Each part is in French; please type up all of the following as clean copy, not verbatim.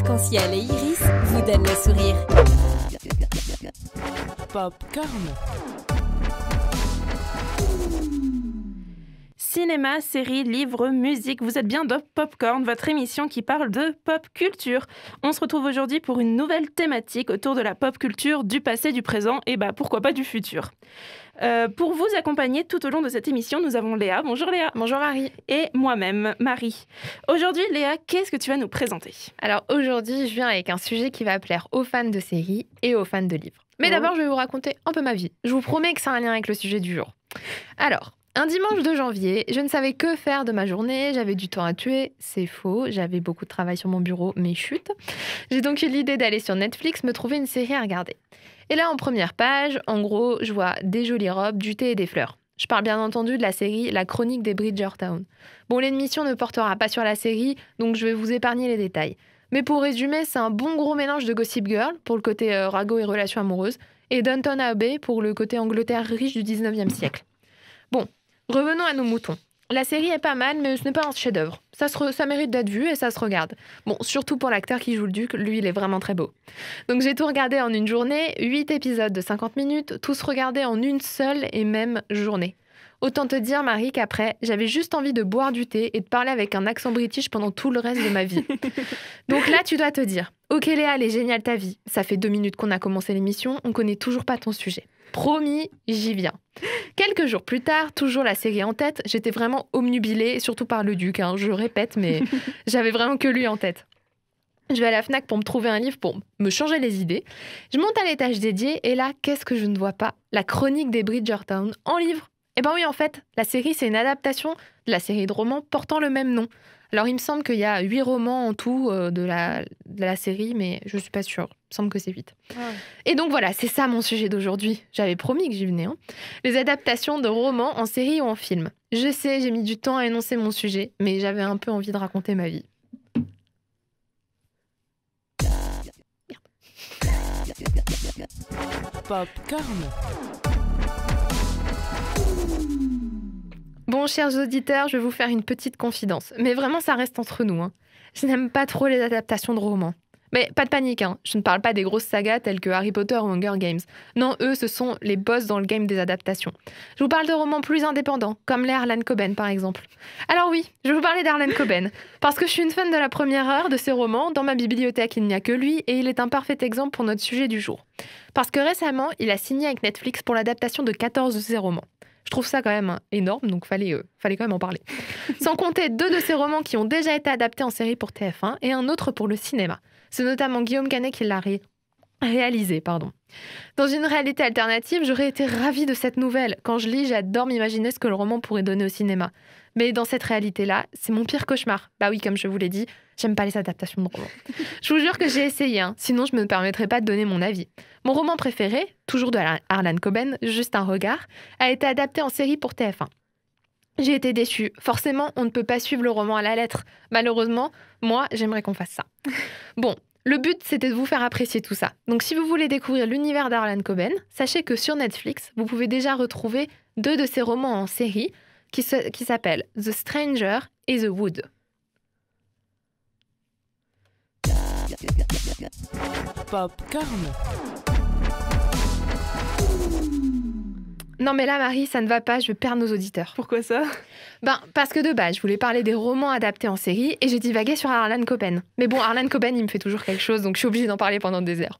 arc-en-ciel et iris vous donnent le sourire. Popcorn. Cinéma, séries, livres, musique, vous êtes bien dans Popcorn, votre émission qui parle de pop culture. On se retrouve aujourd'hui pour une nouvelle thématique autour de la pop culture du passé, du présent et pourquoi pas du futur. Pour vous accompagner tout au long de cette émission, nous avons Léa. Bonjour Léa. Bonjour Marie. Et moi-même, Marie. Aujourd'hui, Léa, qu'est-ce que tu vas nous présenter ? Alors aujourd'hui, je viens avec un sujet qui va plaire aux fans de séries et aux fans de livres. Mais d'abord, je vais vous raconter un peu ma vie. Je vous promets que ça a un lien avec le sujet du jour. Alors, un dimanche de janvier, je ne savais que faire de ma journée, j'avais du temps à tuer, c'est faux, j'avais beaucoup de travail sur mon bureau, mais chut. J'ai donc eu l'idée d'aller sur Netflix me trouver une série à regarder. Et là, en première page, en gros, je vois des jolies robes, du thé et des fleurs. Je parle bien entendu de la série La Chronique des Bridgerton. Bon, l'émission ne portera pas sur la série, donc je vais vous épargner les détails. Mais pour résumer, c'est un bon gros mélange de Gossip Girl, pour le côté ragot et relations amoureuses, et Downton Abbey, pour le côté Angleterre riche du 19e siècle. Bon, revenons à nos moutons. La série est pas mal, mais ce n'est pas un chef-d'œuvre. Ça mérite d'être vu et ça se regarde. Bon, surtout pour l'acteur qui joue le duc, lui, il est vraiment très beau. Donc j'ai tout regardé en une journée, 8 épisodes de 50 minutes, tous regardés en une seule et même journée. Autant te dire, Marie, qu'après, j'avais juste envie de boire du thé et de parler avec un accent british pendant tout le reste de ma vie. Donc là, tu dois te dire, ok Léa, elle est géniale ta vie. Ça fait 2 minutes qu'on a commencé l'émission, on connaît toujours pas ton sujet. Promis, j'y viens. Quelques jours plus tard, toujours la série en tête, j'étais vraiment obnubilée, surtout par le duc, je répète, mais j'avais vraiment que lui en tête. Je vais à la Fnac pour me trouver un livre pour me changer les idées. Je monte à l'étage dédié et là, qu'est-ce que je ne vois pas ? La Chronique des Bridgerton en livre. Eh ben oui, en fait, la série, c'est une adaptation de la série de romans portant le même nom. Alors, il me semble qu'il y a 8 romans en tout de la série, mais je ne suis pas sûre. Il me semble que c'est 8. Ouais. Et donc voilà, c'est ça mon sujet d'aujourd'hui. J'avais promis que j'y venais. Les adaptations de romans en série ou en film. Je sais, j'ai mis du temps à énoncer mon sujet, mais j'avais un peu envie de raconter ma vie. Popcorn. Bon, chers auditeurs, je vais vous faire une petite confidence. Mais vraiment, ça reste entre nous. Je n'aime pas trop les adaptations de romans. Mais pas de panique, je ne parle pas des grosses sagas telles que Harry Potter ou Hunger Games. Non, eux, ce sont les boss dans le game des adaptations. Je vous parle de romans plus indépendants, comme les Harlan Coben, par exemple. Alors oui, je vais vous parler d'Harlan Coben, parce que je suis une fan de la première heure de ses romans. Dans ma bibliothèque, il n'y a que lui, et il est un parfait exemple pour notre sujet du jour. Parce que récemment, il a signé avec Netflix pour l'adaptation de 14 de ses romans. Je trouve ça quand même énorme, donc fallait quand même en parler. Sans compter 2 de ses romans qui ont déjà été adaptés en série pour TF1 et un autre pour le cinéma. C'est notamment Guillaume Canet qui l'a réalisé. Dans une réalité alternative, j'aurais été ravie de cette nouvelle. Quand je lis, j'adore m'imaginer ce que le roman pourrait donner au cinéma. Mais dans cette réalité-là, c'est mon pire cauchemar. Bah oui, comme je vous l'ai dit, j'aime pas les adaptations de romans. Je vous jure que j'ai essayé, sinon je me permettrais pas de donner mon avis. Mon roman préféré, toujours de Harlan Coben, Juste un regard, a été adapté en série pour TF1. J'ai été déçue. Forcément, on ne peut pas suivre le roman à la lettre. Malheureusement, moi, j'aimerais qu'on fasse ça. Bon, le but, c'était de vous faire apprécier tout ça. Donc si vous voulez découvrir l'univers d'Harlan Coben, sachez que sur Netflix, vous pouvez déjà retrouver 2 de ses romans en série qui s'appellent The Stranger et The Wood. Popcorn. Non mais là, Marie, ça ne va pas, je vais perdre nos auditeurs. Pourquoi ça ? Parce que de base, je voulais parler des romans adaptés en série et j'ai divagué sur Harlan Coben. Mais bon, Harlan Coben, il me fait toujours quelque chose, donc je suis obligée d'en parler pendant des heures.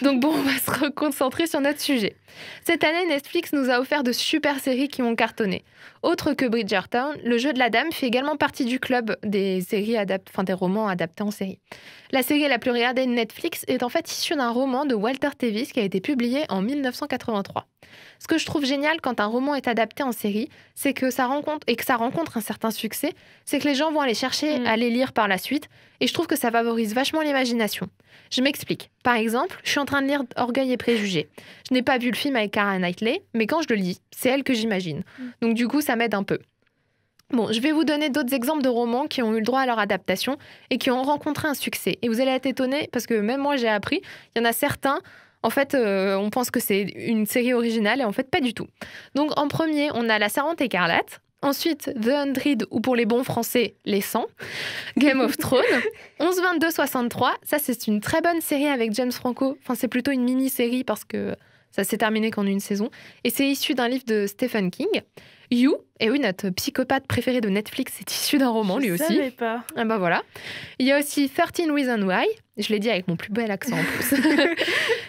Donc bon, on va se reconcentrer sur notre sujet. Cette année, Netflix nous a offert de super séries qui ont cartonné. Autre que Bridgerton, Le Jeu de la Dame fait également partie du club des séries des romans adaptés en série. La série la plus regardée de Netflix est en fait issue d'un roman de Walter Tevis qui a été publié en 1983. Ce que je trouve génial quand un roman est adapté en série, c'est que ça rencontre un certain succès, c'est que les gens vont aller chercher à les lire par la suite, et je trouve que ça favorise vachement l'imagination. Je m'explique. Par exemple, je suis en train de lire Orgueil et préjugés. Je n'ai pas vu le film avec Keira Knightley, mais quand je le lis, c'est elle que j'imagine. Donc du coup, ça m'aide un peu. Bon, je vais vous donner d'autres exemples de romans qui ont eu le droit à leur adaptation et qui ont rencontré un succès. Et vous allez être étonnés, parce que même moi, j'ai appris, il y en a certains... En fait, on pense que c'est une série originale et en fait, pas du tout. Donc, en premier, on a La Servante écarlate. Ensuite, The 100, ou pour les bons français, les 100. Game of Thrones. 11-22-63. Ça, c'est une très bonne série avec James Franco. Enfin, c'est plutôt une mini-série parce que ça s'est terminé qu'en une saison. Et c'est issu d'un livre de Stephen King. You, et oui, notre psychopathe préféré de Netflix, c'est issu d'un roman, lui aussi. Je savais pas. Ah bah voilà. Il y a aussi 13 Reasons Why. Je l'ai dit avec mon plus bel accent en plus.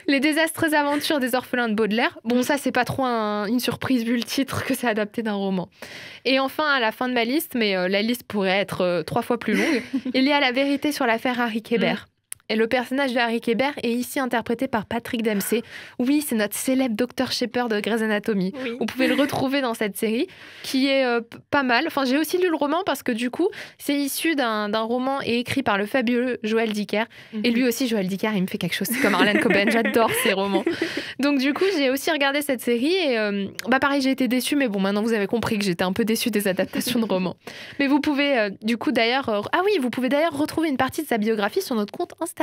Les désastreuses aventures des orphelins de Baudelaire. Bon, ça, c'est pas trop une surprise vu le titre que c'est adapté d'un roman. Et enfin, à la fin de ma liste, mais la liste pourrait être 3 fois plus longue, il y a La vérité sur l'affaire Harry Kéber. Et le personnage de Harry Kéber est ici interprété par Patrick Dempsey. Oui, c'est notre célèbre Dr Shepard de Grey's Anatomy. Oui. Vous pouvez le retrouver dans cette série, qui est pas mal. Enfin, j'ai aussi lu le roman parce que du coup, c'est issu d'un roman et écrit par le fabuleux Joël Dicker. Et lui aussi, Joël Dicker, il me fait quelque chose. C'est comme Harlan Coben, j'adore ces romans. Donc du coup, j'ai aussi regardé cette série et pareil, j'ai été déçue. Mais bon, maintenant, vous avez compris que j'étais un peu déçue des adaptations de romans. Mais vous pouvez du coup d'ailleurs... vous pouvez d'ailleurs retrouver une partie de sa biographie sur notre compte Instagram.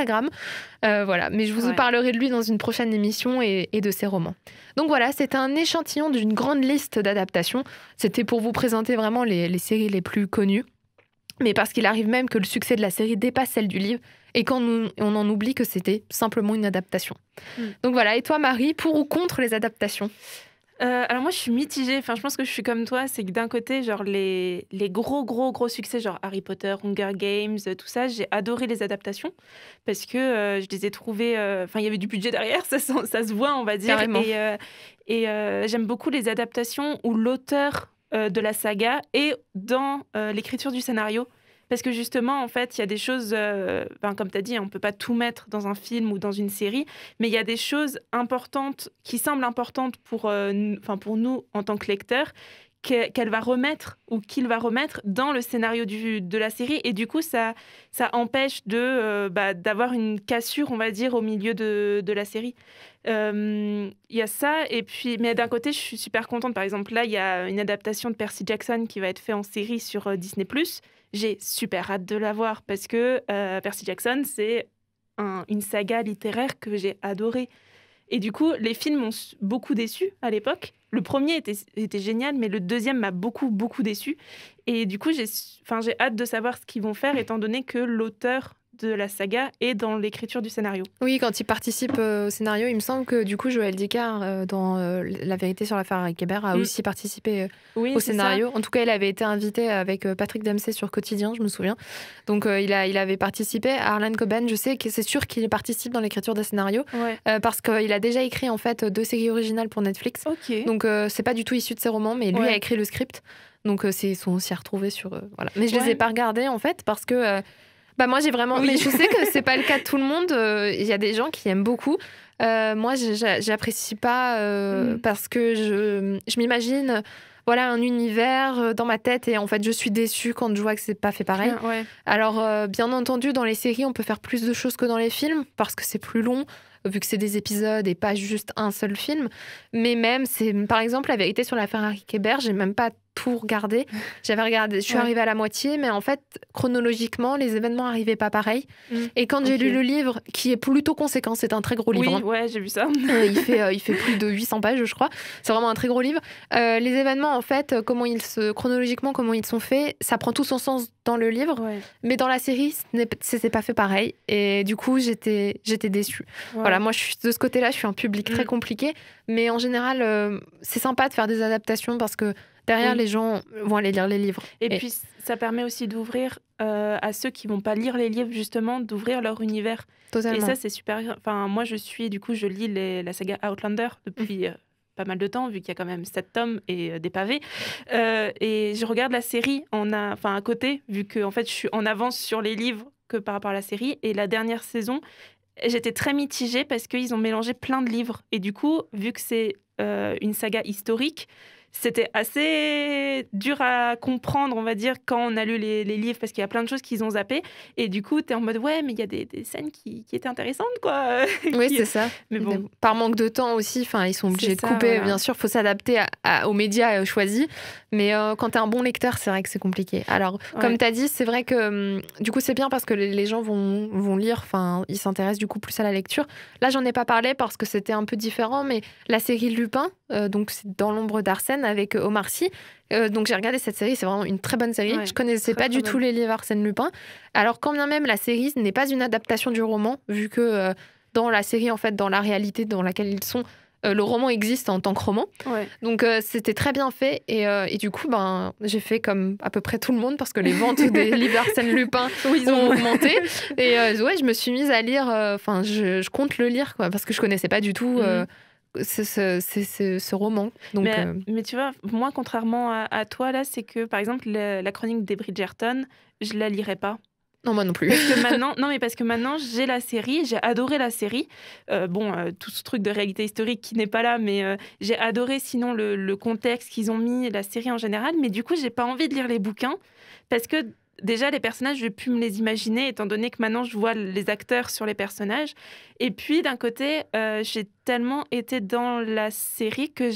Voilà, mais je vous parlerai de lui dans une prochaine émission et de ses romans. Donc voilà, c'est un échantillon d'une grande liste d'adaptations. C'était pour vous présenter vraiment les séries les plus connues. Mais parce qu'il arrive même que le succès de la série dépasse celle du livre et on en oublie que c'était simplement une adaptation. Donc voilà, et toi Marie, pour ou contre les adaptations ? Alors moi je suis mitigée, enfin je pense que je suis comme toi, c'est que d'un côté genre les gros succès genre Harry Potter, Hunger Games, tout ça, j'ai adoré les adaptations parce que je les ai trouvées, enfin il y avait du budget derrière, ça se voit on va dire. Carrément. Et j'aime beaucoup les adaptations où l'auteur de la saga est dans l'écriture du scénario. Parce que justement, en fait, il y a des choses, comme tu as dit, on ne peut pas tout mettre dans un film ou dans une série, mais il y a des choses importantes qui semblent importantes pour nous en tant que lecteurs, qu'elle va remettre ou qu'il va remettre dans le scénario de la série. Et du coup, ça empêche d'avoir une cassure, on va dire, au milieu de la série. Il y a ça, et puis, mais d'un côté, je suis super contente. Par exemple, là, il y a une adaptation de Percy Jackson qui va être faite en série sur Disney+. J'ai super hâte de la voir parce que Percy Jackson, c'est une saga littéraire que j'ai adorée. Et du coup, les films m'ont beaucoup déçue à l'époque. Le premier était génial, mais le deuxième m'a beaucoup déçue. Et du coup, j'ai hâte de savoir ce qu'ils vont faire, étant donné que l'auteur de la saga est dans l'écriture du scénario. Oui, quand il participe au scénario, il me semble que du coup, Joël Dicker, dans La vérité sur l'affaire Harry Kéber, a aussi participé au scénario. En tout cas, il avait été invité avec Patrick Dempsey sur Quotidien, je me souviens. Donc, il avait participé. Harlan Coben, je sais que c'est sûr qu'il participe dans l'écriture des scénarios, parce qu'il a déjà écrit en fait 2 séries originales pour Netflix. Okay. Donc, c'est pas du tout issu de ses romans, mais lui a écrit le script. Donc, ils sont aussi retrouvés sur... voilà. Mais je les ai pas regardés, en fait, parce que... moi, j'ai vraiment... Mais je sais que c'est pas le cas de tout le monde. Il y a des gens qui aiment beaucoup. Moi, j'apprécie pas parce que je m'imagine... Voilà, un univers dans ma tête et en fait, je suis déçue quand je vois que c'est pas fait pareil. Alors, bien entendu, dans les séries, on peut faire plus de choses que dans les films parce que c'est plus long, vu que c'est des épisodes et pas juste un seul film. Mais même, par exemple, La vérité sur l'affaire Harry Kéber, j'ai même pas tout regardé. J'avais regardé, je suis arrivée à la moitié, mais en fait, chronologiquement, les événements n'arrivaient pas pareil. Et quand j'ai lu le livre, qui est plutôt conséquent, c'est un très gros livre. Oui, j'ai vu ça. Il fait plus de 800 pages, je crois. C'est vraiment un très gros livre. Les événements, en fait, chronologiquement, comment ils sont faits, ça prend tout son sens dans le livre. Mais dans la série, c'est pas fait pareil. Et du coup, j'étais déçue. Voilà, moi, de ce côté-là, je suis un public très compliqué. Mais en général, c'est sympa de faire des adaptations parce que derrière, les gens vont aller lire les livres. Et puis, ça permet aussi d'ouvrir à ceux qui ne vont pas lire les livres, justement, d'ouvrir leur univers. Totalement. Et ça, c'est super. Enfin, moi, je lis la saga Outlander depuis pas mal de temps, vu qu'il y a quand même 7 tomes et des pavés. Et je regarde la série à côté, vu que en fait, je suis en avance sur les livres que par rapport à la série. Et la dernière saison, j'étais très mitigée parce qu'ils ont mélangé plein de livres. Et du coup, vu que c'est une saga historique, c'était assez dur à comprendre, on va dire, quand on a lu les livres, parce qu'il y a plein de choses qu'ils ont zappées. Et du coup, t'es en mode, mais il y a des scènes qui étaient intéressantes, quoi. Oui, c'est ça. Mais bon. Par manque de temps aussi, ils sont obligés de couper. Voilà. Bien sûr, il faut s'adapter aux médias choisis. Mais quand t'es un bon lecteur, c'est vrai que c'est compliqué. Alors, comme t'as dit, c'est vrai que du coup, c'est bien parce que les gens vont lire, ils s'intéressent du coup plus à la lecture. Là, j'en ai pas parlé parce que c'était un peu différent, mais la série Lupin, donc c'est Dans l'ombre d'Arsène, Return avec Omar Sy. Donc j'ai regardé cette série, c'est vraiment une très bonne série. Ouais, Je connaissais pas du tout les livres Arsène Lupin. Alors quand bien même la série n'est pas une adaptation du roman, vu que dans la série, en fait, dans la réalité dans laquelle ils sont, le roman existe en tant que roman. Ouais. Donc c'était très bien fait et du coup j'ai fait comme à peu près tout le monde parce que les ventes des livres Arsène Lupin ont augmenté et je me suis mise à lire, je compte le lire quoi, parce que je connaissais pas du tout ce roman. Donc, mais tu vois, moi contrairement à toi là, c'est que par exemple la chronique des Bridgerton, je la lirai pas. Non, moi non plus. Parce que maintenant, j'ai la série, j'ai adoré la série. Tout ce truc de réalité historique qui n'est pas là, mais j'ai adoré sinon le contexte qu'ils ont mis, la série en général. Mais du coup, j'ai pas envie de lire les bouquins parce que déjà, les personnages, je vais plus me les imaginer étant donné que maintenant, je vois les acteurs sur les personnages. Et puis, d'un côté, j'ai tellement été dans la série que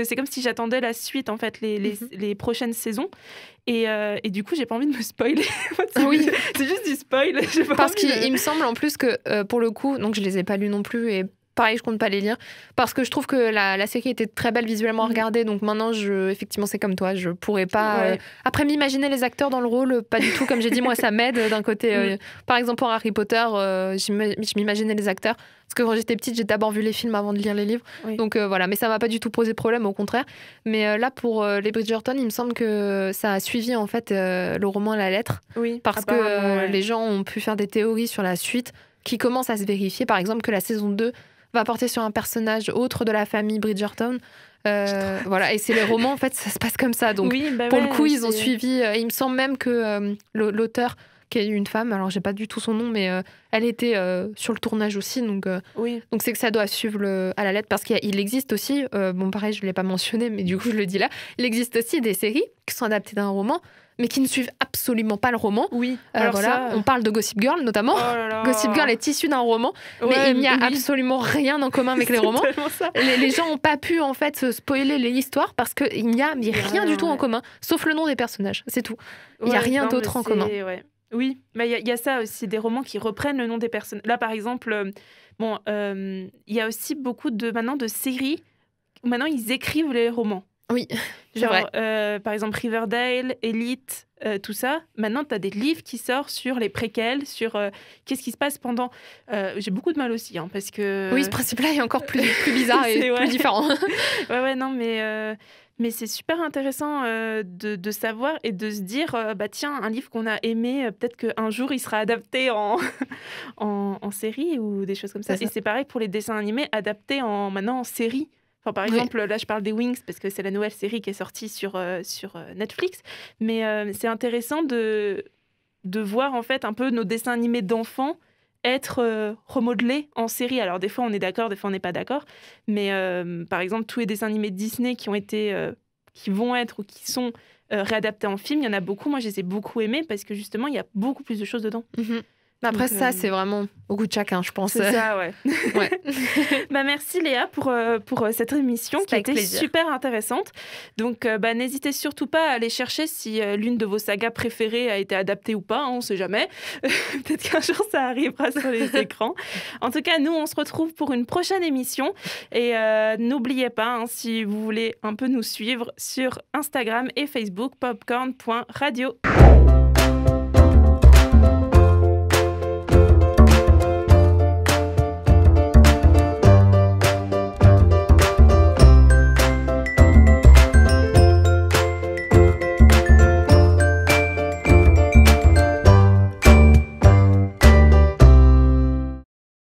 c'est comme si j'attendais la suite, en fait, les prochaines saisons. Et du coup, j'ai pas envie de me spoiler. Oui. C'est juste du spoil. Parce qu'il me semble en plus que, pour le coup, donc je les ai pas lus non plus, et pareil, je compte pas les lire, parce que je trouve que la série était très belle visuellement à regarder, donc maintenant, effectivement, c'est comme toi, je pourrais pas... après, m'imaginer les acteurs dans le rôle, pas du tout, comme j'ai dit, moi, ça m'aide d'un côté. Par exemple, pour Harry Potter, je m'imaginais les acteurs, parce que quand j'étais petite, j'ai d'abord vu les films avant de lire les livres, donc voilà, mais ça m'a pas du tout posé problème, au contraire. Mais là, pour les Bridgerton, il me semble que ça a suivi, en fait, le roman à la lettre, parce que les gens ont pu faire des théories sur la suite, qui commencent à se vérifier, par exemple, que la saison 2 va porter sur un personnage autre de la famille Bridgerton. Voilà, et c'est les romans, en fait, ça se passe comme ça. Donc, pour le coup, ils ont suivi. Il me semble même que l'auteur, qui est une femme, alors j'ai pas du tout son nom, mais elle était sur le tournage aussi. Donc c'est que ça doit suivre à la lettre, parce qu'il existe aussi, pareil, je l'ai pas mentionné, mais du coup, je le dis là, il existe aussi des séries qui sont adaptées d'un roman, mais qui ne suivent absolument pas le roman. On parle de Gossip Girl notamment. Gossip Girl est issue d'un roman, mais il n'y a absolument rien en commun avec les romans. Les gens n'ont pas pu en fait se spoiler l'histoire parce qu'il n'y a rien du tout en commun, sauf le nom des personnages, c'est tout. Il n'y a rien d'autre en commun. Oui, mais il y a ça aussi, des romans qui reprennent le nom des personnes. Là, par exemple, il y a aussi beaucoup de séries où maintenant ils écrivent les romans. Oui, c'est vrai. Par exemple, Riverdale, Elite, tout ça. Maintenant, tu as des livres qui sortent sur les préquels, sur qu'est-ce qui se passe pendant... J'ai beaucoup de mal aussi, parce que... Oui, ce principe-là est encore plus bizarre et plus différent. Mais c'est super intéressant de savoir et de se dire, tiens, un livre qu'on a aimé, peut-être qu'un jour, il sera adapté en série ou des choses comme ça. Et c'est pareil pour les dessins animés, adaptés maintenant en série. Enfin, par exemple, là, je parle des Wings parce que c'est la nouvelle série qui est sortie sur Netflix. Mais c'est intéressant de voir, en fait, un peu nos dessins animés d'enfants être remodelés en série. Alors, des fois, on est d'accord, des fois, on n'est pas d'accord. Mais, par exemple, tous les dessins animés Disney qui vont être ou qui sont réadaptés en film, il y en a beaucoup. Moi, je les ai beaucoup aimés parce que, justement, il y a beaucoup plus de choses dedans. Après, ça, c'est vraiment au goût de chacun, je pense. C'est ça, ouais. Merci Léa pour cette émission qui a été super intéressante. Donc, n'hésitez surtout pas à aller chercher si l'une de vos sagas préférées a été adaptée ou pas, on ne sait jamais. Peut-être qu'un jour, ça arrivera sur les écrans. En tout cas, nous, on se retrouve pour une prochaine émission. Et n'oubliez pas, si vous voulez un peu nous suivre sur Instagram et Facebook, popcorn.radio.